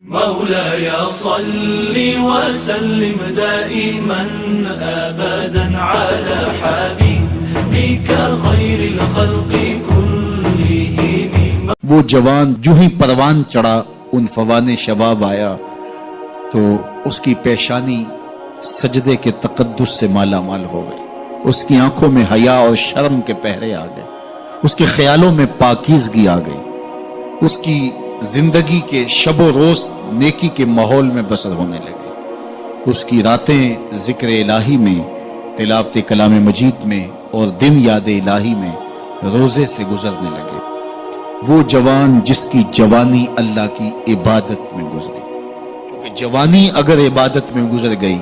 مولاي صل وسلم دائما ابدا على حبيبك خير الخلق كلهم. وہ جوان جو ہی پروان چڑھا ان فوان شباب آیا تو اس کی پیشانی سجدے کے تقدس سے مالا مال ہو گئی. اس کی آنکھوں میں حیا اور شرم کے پہرے آ گئے. اس کے خیالوں میں پاکیزگی آ گئی. اس کی زندگی کے شب و روز نیکی کے ماحول میں بسر ہونے لگے. اس کی راتیں ذکر الہی میں، تلاوت کلام مجید میں اور دن یاد الہی میں روزے سے گزرنے لگے. وہ جوان جس کی جوانی اللہ کی عبادت میں گزری. کیونکہ جوانی اگر عبادت میں گزر گئی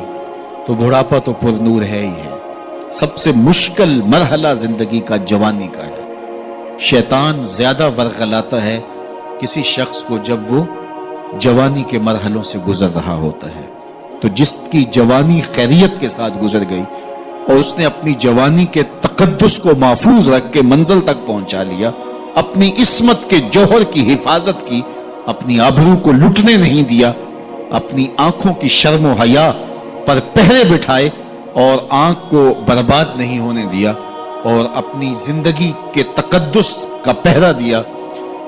تو بڑھاپا تو پر نور ہے ہی ہے. سب سے مشکل مرحلہ زندگی کا جوانی کا ہے. شیطان زیادہ ورغلاتا ہے کسی شخص کو جب وہ جوانی کے مرحلوں سے گزر رہا ہوتا ہے. تو جس کی جوانی خیریت کے ساتھ گزر گئی اور اس نے اپنی جوانی کے تقدس کو محفوظ رکھ کے منزل تک پہنچا لیا، اپنی عصمت کے جوہر کی حفاظت کی، اپنی آبرو کو لٹنے نہیں دیا، اپنی آنکھوں کی شرم و حیا پر پہرے بٹھائے اور آنکھ کو برباد نہیں ہونے دیا اور اپنی زندگی کے تقدس کا پہرا دیا،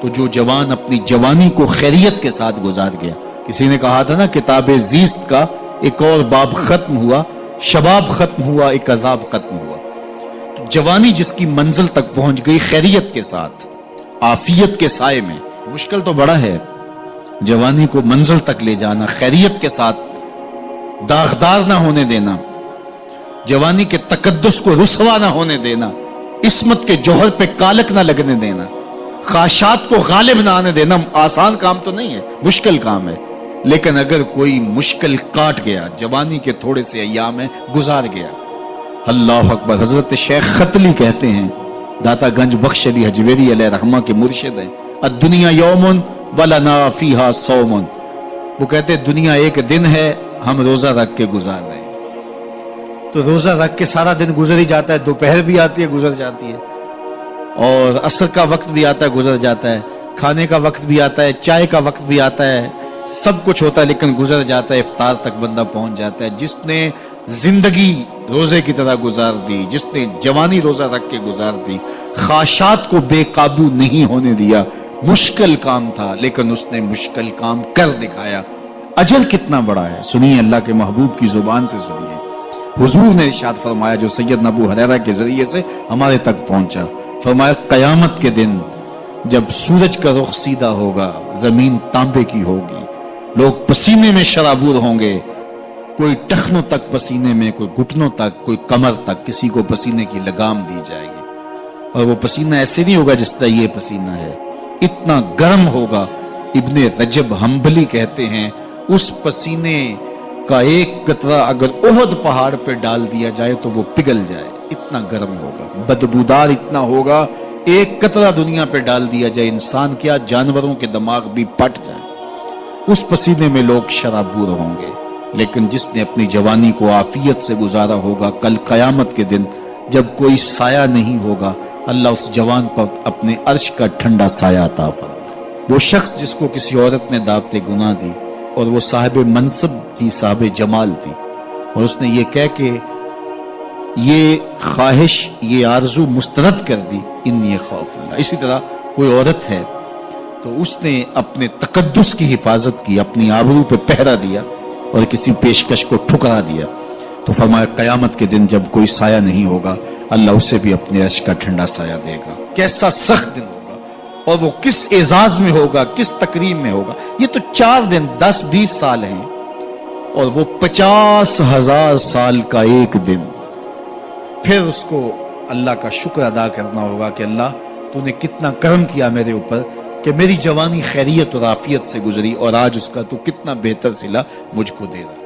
تو جو جوان اپنی جوانی کو خیریت کے ساتھ گزار گیا. کسی نے کہا تھا نا، کتاب زیست کا ایک اور باب ختم ہوا، شباب ختم ہوا، ایک عذاب ختم ہوا. تو جوانی جس کی منزل تک پہنچ گئی خیریت کے ساتھ، عافیت کے سائے میں. مشکل تو بڑا ہے جوانی کو منزل تک لے جانا، خیریت کے ساتھ، داغدار نہ ہونے دینا، جوانی کے تقدس کو رسوا نہ ہونے دینا، عصمت کے جوہر پہ کالک نہ لگنے دینا، خواہشات کو غالب نہ آنے دینا. آسان کام تو نہیں ہے، مشکل کام ہے. لیکن اگر کوئی مشکل کاٹ گیا، جوانی کے تھوڑے سے ایام میں گزار گیا. اللہ اکبر. حضرت شیخ ختلی کہتے ہیں، داتا گنج بخش علی حجویری علیہ رحمہ کے مرشد ہیں، الدنیا یوم ولنا فیہا صوم. وہ کہتے ہیں دنیا ایک دن ہے، ہم روزہ رکھ کے گزار رہے ہیں. تو روزہ رکھ کے سارا دن گزر ہی جاتا ہے. دوپہر بھی آتی ہے، گزر جاتی ہے، اور عصر کا وقت بھی آتا ہے، گزر جاتا ہے، کھانے کا وقت بھی آتا ہے، چائے کا وقت بھی آتا ہے، سب کچھ ہوتا ہے لیکن گزر جاتا ہے. افطار تک بندہ پہنچ جاتا ہے. جس نے زندگی روزے کی طرح گزار دی، جس نے جوانی روزہ رکھ کے گزار دی، خواہشات کو بے قابو نہیں ہونے دیا. مشکل کام تھا لیکن اس نے مشکل کام کر دکھایا. اجر کتنا بڑا ہے، سنیے اللہ کے محبوب کی زبان سے سنیے. حضور نے ارشاد فرمایا جو سیدنا ابو ہریرہ کے ذریعے سے ہمارے تک پہنچا. فرمایا قیامت کے دن جب سورج کا رخ سیدھا ہوگا، زمین تانبے کی ہوگی، لوگ پسینے میں شرابور ہوں گے، کوئی ٹخنوں تک پسینے میں، کوئی گھٹنوں تک، کوئی کمر تک، کسی کو پسینے کی لگام دی جائے گی. اور وہ پسینہ ایسے نہیں ہوگا جس طرح یہ پسینہ ہے، اتنا گرم ہوگا. ابن رجب حنبلی کہتے ہیں اس پسینے کا ایک قطرہ اگر احد پہاڑ پہ ڈال دیا جائے تو وہ پگھل جائے، اتنا گرم ہوگا، بدبودار اتنا ہوگا. ایک قطرہ دنیا پہ ڈال دیا جائے، انسان کیا جانوروں کے دماغ بھی پھٹ جائے. اس پسینے میں لوگ شرابور ہوں گے. لیکن جس نے اپنی جوانی کو عافیت سے گزارا ہوگا، کل قیامت کے دن جب کوئی سایہ نہیں ہوگا، اللہ اس جوان پر اپنے عرش کا ٹھنڈا سایہ عطا فرمائے. وہ شخص جس کو کسی عورت نے دعوت گناہ دی اور وہ صاحب منصب تھی، صاحب جمال تھی، اور اس نے یہ کہہ کے یہ خواہش، یہ آرزو مسترد کر دی، انی خوف اللہ. اسی طرح کوئی عورت ہے تو اس نے اپنے تقدس کی حفاظت کی، اپنی آبرو پہ پہرا دیا اور کسی پیشکش کو ٹھکرا دیا، تو فرمایا قیامت کے دن جب کوئی سایہ نہیں ہوگا، اللہ اسے بھی اپنے عرش کا ٹھنڈا سایہ دے گا. کیسا سخت دن ہوگا، اور وہ کس اعزاز میں ہوگا، کس تکریم میں ہوگا. یہ تو 4 دن 10-20 سال ہیں، اور وہ 50,000 سال کا ایک دن. پھر اس کو اللہ کا شکر ادا کرنا ہوگا کہ اللہ تو نے کتنا کرم کیا میرے اوپر کہ میری جوانی خیریت اور عافیت سے گزری، اور آج اس کا تو کتنا بہتر صلہ مجھ کو دے رہا.